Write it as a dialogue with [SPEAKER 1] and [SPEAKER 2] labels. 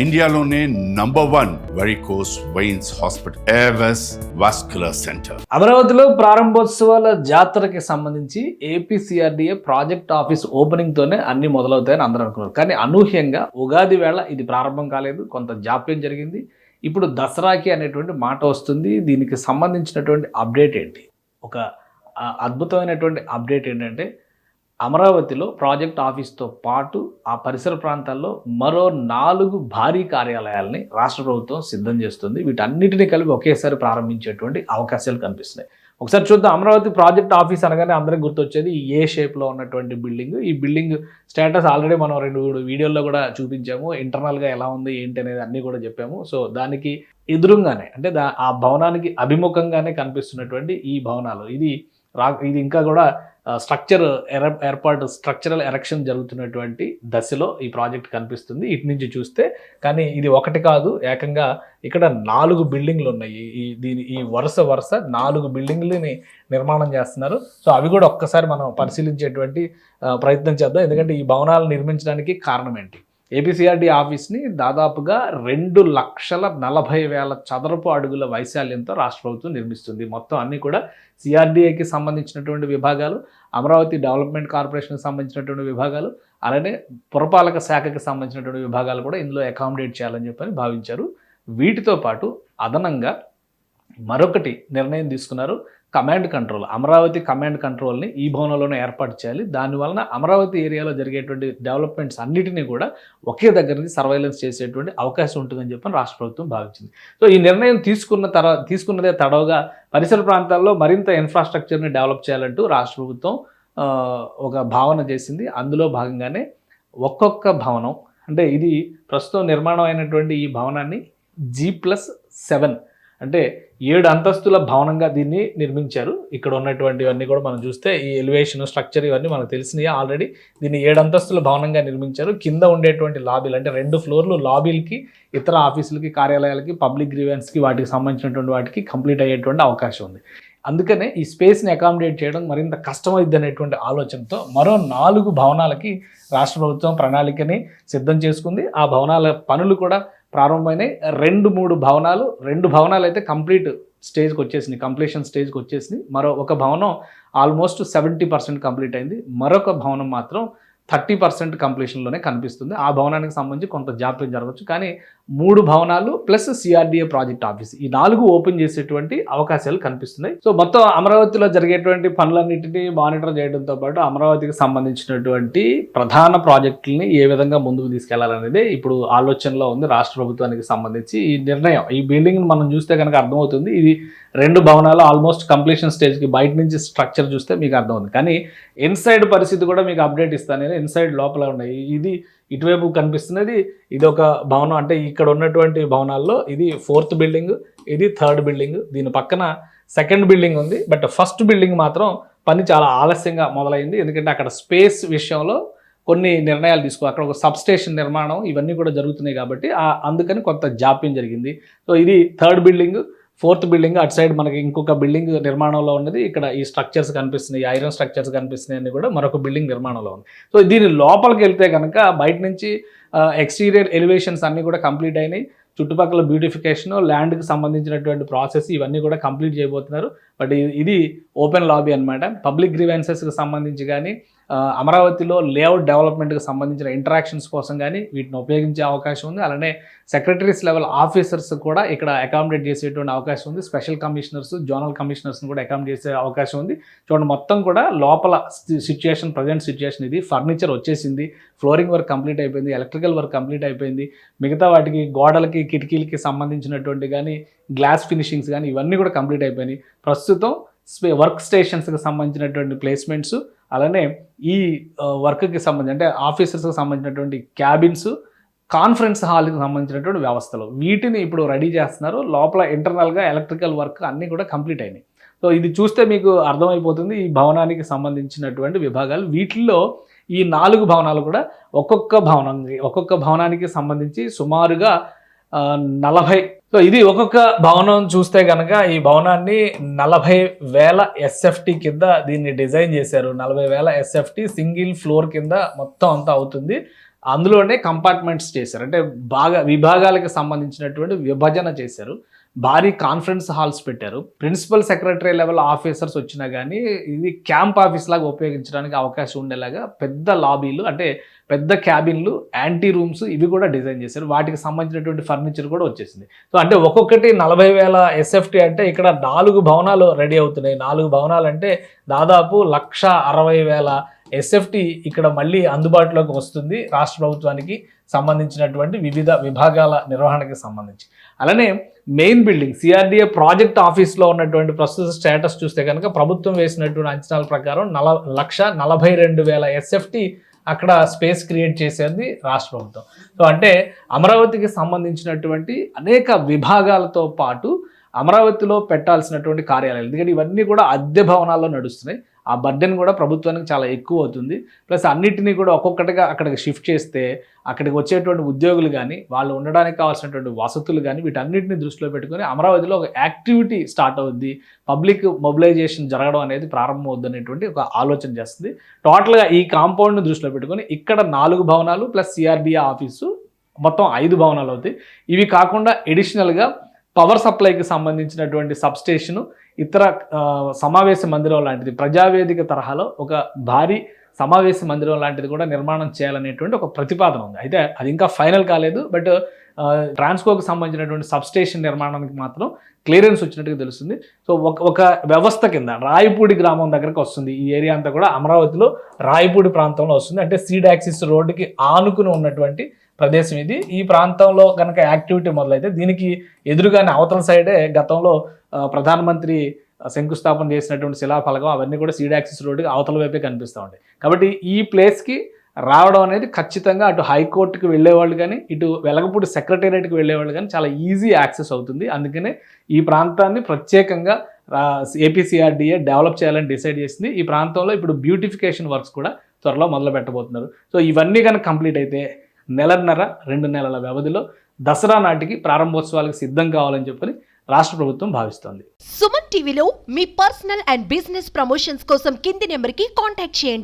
[SPEAKER 1] ఇండియాలోనే #1 varicose veins hospital Avis vascular centre.
[SPEAKER 2] అమరావతిలో ప్రారంభోత్సవాల జాతరకి సంబంధించి ఏపీసీఆర్డీఏ ప్రాజెక్ట్ ఆఫీస్ ఓపెనింగ్ తోనే అన్ని మొదలవుతాయని అందరూ అనుకున్నారు. కానీ అనూహ్యంగా ఉగాది వేళ ఇది ప్రారంభం కాలేదు, కొంత జాప్యం జరిగింది. ఇప్పుడు దసరాకి అనేటువంటి మాట వస్తుంది. దీనికి సంబంధించినటువంటి అప్డేట్ ఏంటి? ఒక అద్భుతమైనటువంటి అప్డేట్ ఏంటంటే అమరావతిలో ప్రాజెక్ట్ ఆఫీస్తో పాటు ఆ పరిసర ప్రాంతాల్లో మరో 4 భారీ కార్యాలయాలని రాష్ట్ర ప్రభుత్వం సిద్ధం చేస్తుంది. వీటన్నిటిని కలిపి ఒకేసారి ప్రారంభించేటువంటి అవకాశాలు కనిపిస్తున్నాయి. ఒకసారి చూద్దాం. అమరావతి ప్రాజెక్ట్ ఆఫీస్ అనగానే అందరికి గుర్తొచ్చేది ఏ షేప్లో ఉన్నటువంటి బిల్డింగ్. ఈ బిల్డింగ్ స్టేటస్ ఆల్రెడీ మనం 2 వీడియోల్లో కూడా చూపించాము. ఇంటర్నల్గా ఎలా ఉంది ఏంటి అనేది అన్నీ కూడా చెప్పాము. సో దానికి ఎదురుగానే అంటే ఆ భవనానికి అభిముఖంగానే కనిపిస్తున్నటువంటి ఈ భవనాలు ఇది ఇంకా కూడా స్ట్రక్చరల్ ఎరెక్షన్ జరుగుతున్నటువంటి దశలో ఈ ప్రాజెక్ట్ కనిపిస్తుంది ఇటు నుంచి చూస్తే. కానీ ఇది ఒకటి కాదు, ఏకంగా ఇక్కడ 4 బిల్డింగ్లు ఉన్నాయి. ఈ వరుస 4 బిల్డింగ్లని నిర్మాణం చేస్తున్నారు. సో అవి కూడా ఒక్కసారి మనం పరిశీలించేటువంటి ప్రయత్నం చేద్దాం. ఎందుకంటే ఈ భవనాలు నిర్మించడానికి కారణం ఏంటి? ఏపీసీఆర్డీ ఆఫీస్ని దాదాపుగా 2,40,000 చదరపు అడుగుల వైశాల్యంతో రాష్ట్ర ప్రభుత్వం నిర్మిస్తుంది. మొత్తం అన్నీ కూడా సిఆర్డీఏకి సంబంధించినటువంటి విభాగాలు, అమరావతి డెవలప్మెంట్ కార్పొరేషన్కి సంబంధించినటువంటి విభాగాలు, అలానే పురపాలక శాఖకి సంబంధించినటువంటి విభాగాలు కూడా ఇందులో అకామిడేట్ చేయాలని చెప్పని భావించారు. వీటితో పాటు అదనంగా మరొకటి నిర్ణయం తీసుకున్నారు. కమాండ్ కంట్రోల్, అమరావతి కమాండ్ కంట్రోల్ని ఈ భవనంలోనే ఏర్పాటు చేయాలి. దానివలన అమరావతి ఏరియాలో జరిగేటువంటి డెవలప్మెంట్స్ అన్నిటినీ కూడా ఒకే దగ్గర నుంచి సర్వైలెన్స్ చేసేటువంటి అవకాశం ఉంటుందని చెప్పని రాష్ట్ర ప్రభుత్వం భావించింది. సో ఈ నిర్ణయం తీసుకున్నదే తడవుగా పరిసర ప్రాంతాల్లో మరింత ఇన్ఫ్రాస్ట్రక్చర్ని డెవలప్ చేయాలంటూ రాష్ట్ర ప్రభుత్వం ఒక భావన చేసింది. అందులో భాగంగానే ఒక్కొక్క భవనం అంటే ఇది ప్రస్తుతం నిర్మాణం అయినటువంటి ఈ భవనాన్ని G+7 అంటే 7 అంతస్తుల భవనంగా దీన్ని నిర్మించారు. ఇక్కడ ఉన్నటువంటివన్నీ కూడా మనం చూస్తే ఈ ఎలివేషన్ స్ట్రక్చర్ ఇవన్నీ మనకు తెలిసినాయి ఆల్రెడీ. దీన్ని 7 అంతస్తుల భవనంగా నిర్మించారు. కింద ఉండేటువంటి లాబీలు అంటే 2 ఫ్లోర్లు లాబీలకి, ఇతర ఆఫీసులకి, కార్యాలయాలకి, పబ్లిక్ గ్రీవెన్స్కి వాటికి సంబంధించినటువంటి వాటికి కంప్లీట్ అయ్యేటువంటి అవకాశం ఉంది. అందుకనే ఈ స్పేస్ని అకామిడేట్ చేయడం మరింత కష్టమైద్ది అనేటువంటి ఆలోచనతో మరో 4 భవనాలకి రాష్ట్ర ప్రభుత్వం ప్రణాళికని సిద్ధం చేసుకుంది. ఆ భవనాల పనులు కూడా ప్రారంభమైనాయి. 2-3 భవనాలు, 2 భవనాలు అయితే కంప్లీట్ స్టేజ్కి వచ్చేసినాయి, కంప్లీషన్ స్టేజ్కి వచ్చేసినాయి. ఒక భవనం ఆల్మోస్ట్ 70% కంప్లీట్ అయింది. మరొక భవనం మాత్రం 30% కంప్లీషన్లోనే కనిపిస్తుంది. ఆ భవనానికి సంబంధించి కొంత జాప్యం జరగవచ్చు. కానీ 3 భవనాలు ప్లస్ సిఆర్డీఏ ప్రాజెక్ట్ ఆఫీస్ ఈ 4 ఓపెన్ చేసేటువంటి అవకాశాలు కనిపిస్తున్నాయి. సో మొత్తం అమరావతిలో జరిగేటువంటి పనులన్నింటినీ మానిటర్ చేయడంతో పాటు అమరావతికి సంబంధించినటువంటి ప్రధాన ప్రాజెక్టులని ఏ విధంగా ముందుకు తీసుకెళ్లాలనేది ఇప్పుడు ఆలోచనలో ఉంది రాష్ట్ర ప్రభుత్వానికి సంబంధించి. ఈ నిర్ణయం, ఈ బిల్డింగ్ మనం చూస్తే కనుక అర్థమవుతుంది. ఇది 2 భవనాలు ఆల్మోస్ట్ కంప్లీషన్ స్టేజ్కి, బయట నుంచి స్ట్రక్చర్ చూస్తే మీకు అర్థమవుతుంది. కానీ ఇన్సైడ్ పరిస్థితి కూడా మీకు అప్డేట్ ఇస్తాను. ఇన్సైడ్ లోపల ఉన్నాయి. ఇది ఇటువైపు కనిపిస్తున్నది ఇది ఒక భవనం. అంటే ఇక్కడ ఉన్నటువంటి భవనాల్లో ఇది 4th బిల్డింగ్, ఇది 3rd బిల్డింగ్, దీని పక్కన 2nd బిల్డింగ్ ఉంది. బట్ ఫస్ట్ బిల్డింగ్ మాత్రం పని చాలా ఆలస్యంగా మొదలైంది. ఎందుకంటే అక్కడ స్పేస్ విషయంలో కొన్ని నిర్ణయాలు అక్కడ ఒక సబ్స్టేషన్ నిర్మాణం ఇవన్నీ కూడా జరుగుతున్నాయి కాబట్టి అందుకని కొంత జాప్యం జరిగింది. సో ఇది 3rd బిల్డింగ్, 4th బిల్డింగ్. అటు సైడ్ మనకి ఇంకొక బిల్డింగ్ నిర్మాణంలో ఉన్నది. ఇక్కడ ఈ స్ట్రక్చర్స్ కనిపిస్తున్నాయి, ఐరన్ స్ట్రక్చర్స్ కనిపిస్తున్నాయి అన్ని కూడా మరొక బిల్డింగ్ నిర్మాణంలో ఉంది. సో దీని లోపలికి వెళ్తే కనుక బయట నుంచి ఎక్స్టీరియర్ ఎలివేషన్స్ అన్నీ కూడా కంప్లీట్ అయినాయి. చుట్టుపక్కల బ్యూటిఫికేషన్, ల్యాండ్కి సంబంధించినటువంటి ప్రాసెస్ ఇవన్నీ కూడా కంప్లీట్ చేయబోతున్నారు. బట్ ఇది ఓపెన్ లాబీ అనమాట. పబ్లిక్ గ్రీవెన్సెస్కి సంబంధించి కానీ, అమరావతిలో లేఅవుట్ డెవలప్మెంట్కి సంబంధించిన ఇంటరాక్షన్స్ కోసం కానీ వీటిని ఉపయోగించే అవకాశం ఉంది. అలానే సెక్రటరీస్ లెవెల్ ఆఫీసర్స్ కూడా ఇక్కడ అకామిడేట్ చేసేటువంటి అవకాశం ఉంది. స్పెషల్ కమిషనర్స్, జోనల్ కమిషనర్స్ని కూడా అకామిడేట్ చేసే అవకాశం ఉంది. చూడండి, మొత్తం కూడా లోపల ప్రజెంట్ సిచ్యుయేషన్ ఇది. ఫర్నిచర్ వచ్చేసింది, ఫ్లోరింగ్ వర్క్ కంప్లీట్ అయిపోయింది, ఎలక్ట్రికల్ వర్క్ కంప్లీట్ అయిపోయింది. మిగతా వాటికి గోడలకి, కిటికీలకి సంబంధించినటువంటి కానీ, గ్లాస్ ఫినిషింగ్స్ కానీ ఇవన్నీ కూడా కంప్లీట్ అయిపోయినాయి. ప్రస్తుతం వర్క్ స్టేషన్స్కి సంబంధించినటువంటి ప్లేస్మెంట్స్, అలానే ఈ వర్క్కి సంబంధించి అంటే ఆఫీసర్స్కి సంబంధించినటువంటి క్యాబిన్స్, కాన్ఫరెన్స్ హాల్కి సంబంధించినటువంటి వ్యవస్థలు వీటిని ఇప్పుడు రెడీ చేస్తున్నారు. లోపల ఇంటర్నల్గా ఎలక్ట్రికల్ వర్క్ అన్నీ కూడా కంప్లీట్ అయినాయి. సో ఇది చూస్తే మీకు అర్థమైపోతుంది ఈ భవనానికి సంబంధించినటువంటి విభాగాలు. వీటిల్లో ఈ 4 భవనాలు కూడా ఒక్కొక్క భవనానికి సంబంధించి సుమారుగా 40. సో ఇది ఒక్కొక్క భవనం చూస్తే కనుక ఈ భవనాన్ని 40,000 SFT కింద దీన్ని డిజైన్ చేశారు. 40,000 SFT సింగిల్ ఫ్లోర్ కింద మొత్తం అంతా అవుతుంది. అందులోనే కంపార్ట్మెంట్స్ చేశారు, అంటే విభాగాలకు సంబంధించినటువంటి విభజన చేశారు. భారీ కాన్ఫరెన్స్ హాల్స్ పెట్టారు. ప్రిన్సిపల్ సెక్రటరీ లెవెల్ ఆఫీసర్స్ వచ్చినా కానీ ఇది క్యాంప్ ఆఫీస్ లాగా ఉపయోగించడానికి అవకాశం ఉండేలాగా పెద్ద లాబీలు, అంటే పెద్ద క్యాబిన్లు, యాంటీ రూమ్స్ ఇవి కూడా డిజైన్ చేశారు. వాటికి సంబంధించినటువంటి ఫర్నిచర్ కూడా వచ్చేసింది. సో అంటే ఒక్కొక్కటి 40,000 SFT అంటే ఇక్కడ 4 భవనాలు రెడీ అవుతున్నాయి. 4 భవనాలు అంటే దాదాపు 1,60,000 SFT ఇక్కడ మళ్ళీ అందుబాటులోకి వస్తుంది రాష్ట్ర ప్రభుత్వానికి సంబంధించినటువంటి వివిధ విభాగాల నిర్వహణకి సంబంధించి. అలానే మెయిన్ బిల్డింగ్ CRDA ప్రాజెక్ట్ ఆఫీస్లో ఉన్నటువంటి ప్రస్తుత స్టేటస్ చూస్తే కనుక ప్రభుత్వం వేసినటువంటి అంచనాల ప్రకారం 1,42,000 SFT అక్కడ స్పేస్ క్రియేట్ చేసేది రాష్ట్ర ప్రభుత్వం. సో అంటే అమరావతికి సంబంధించినటువంటి అనేక విభాగాలతో పాటు అమరావతిలో పెట్టాల్సినటువంటి కార్యాలయాలు, ఎందుకంటే ఇవన్నీ కూడా అద్దె భవనాల్లో నడుస్తున్నాయి. ఆ బర్డెన్ కూడా ప్రభుత్వానికి చాలా ఎక్కువ అవుతుంది. ప్లస్ అన్నిటినీ కూడా ఒక్కొక్కటిగా అక్కడికి షిఫ్ట్ చేస్తే అక్కడికి వచ్చేటువంటి ఉద్యోగులు కానీ, వాళ్ళు ఉండడానికి కావాల్సినటువంటి వసతులు కానీ, వీటన్నిటిని దృష్టిలో పెట్టుకొని అమరావతిలో ఒక యాక్టివిటీ స్టార్ట్ అవుద్ది, పబ్లిక్ మొబిలైజేషన్ జరగడం అనేది ప్రారంభమవుద్ది అనేటువంటి ఒక ఆలోచన చేస్తుంది. టోటల్గా ఈ కాంపౌండ్ని దృష్టిలో పెట్టుకొని ఇక్కడ 4 భవనాలు ప్లస్ CRDA ఆఫీసు మొత్తం 5 భవనాలు అవుతాయి. ఇవి కాకుండా ఎడిషనల్గా పవర్ సప్లైకి సంబంధించినటువంటి సబ్స్టేషను, ఇతర సమావేశ మందిరం లాంటిది, ప్రజావేదిక తరహాలో ఒక భారీ సమావేశ మందిరం లాంటిది కూడా నిర్మాణం చేయాలనేటువంటి ఒక ప్రతిపాదన ఉంది. అయితే అది ఇంకా ఫైనల్ కాలేదు. బట్ ట్రాన్స్కోకి సంబంధించినటువంటి సబ్స్టేషన్ నిర్మాణానికి మాత్రం క్లియరెన్స్ వచ్చినట్టుగా తెలుస్తుంది. సో ఒక వ్యవస్థ కింద రాయపూడి గ్రామం దగ్గరకు వస్తుంది. ఈ ఏరియా అంతా కూడా అమరావతిలో రాయపూడి ప్రాంతంలో వస్తుంది. అంటే సీడ్ యాక్సిస్ రోడ్డుకి ఆనుకుని ఉన్నటువంటి ప్రదేశం ఇది. ఈ ప్రాంతంలో కనుక యాక్టివిటీ మొదలైతే దీనికి ఎదురుగానే అవతల సైడే గతంలో ప్రధానమంత్రి శంకుస్థాపన చేసినటువంటి శిలాఫలకం అవన్నీ కూడా సీడ్ యాక్సిస్ రోడ్డుకి అవతల వైపే కనిపిస్తూ ఉంటాయి. కాబట్టి ఈ ప్లేస్కి రావడం అనేది ఖచ్చితంగా అటు హైకోర్టుకి వెళ్ళేవాళ్ళు కానీ, ఇటు వెలగపూడి సెక్రటేరియట్కి వెళ్ళేవాళ్ళు కానీ చాలా ఈజీ యాక్సెస్ అవుతుంది. అందుకనే ఈ ప్రాంతాన్ని ప్రత్యేకంగా ఏపీ CRDA డెవలప్ చేయాలని డిసైడ్ చేసింది. ఈ ప్రాంతంలో ఇప్పుడు బ్యూటిఫికేషన్ వర్క్స్ కూడా త్వరలో మొదలు పెట్టబోతున్నారు. సో ఇవన్నీ కనుక కంప్లీట్ అయితే 1.5-2 నెలల వ్యవధిలో దసరా నాటికి ప్రారంభోత్సవాలకు సిద్ధం కావాలని చెప్పని రాష్ట్ర ప్రభుత్వం భావిస్తోంది.
[SPEAKER 3] సుమన్ టీవీలో మీ పర్సనల్ అండ్ బిజినెస్ ప్రమోషన్స్ కోసం కింది నెంబర్కి కాంటాక్ట్ చేయండి.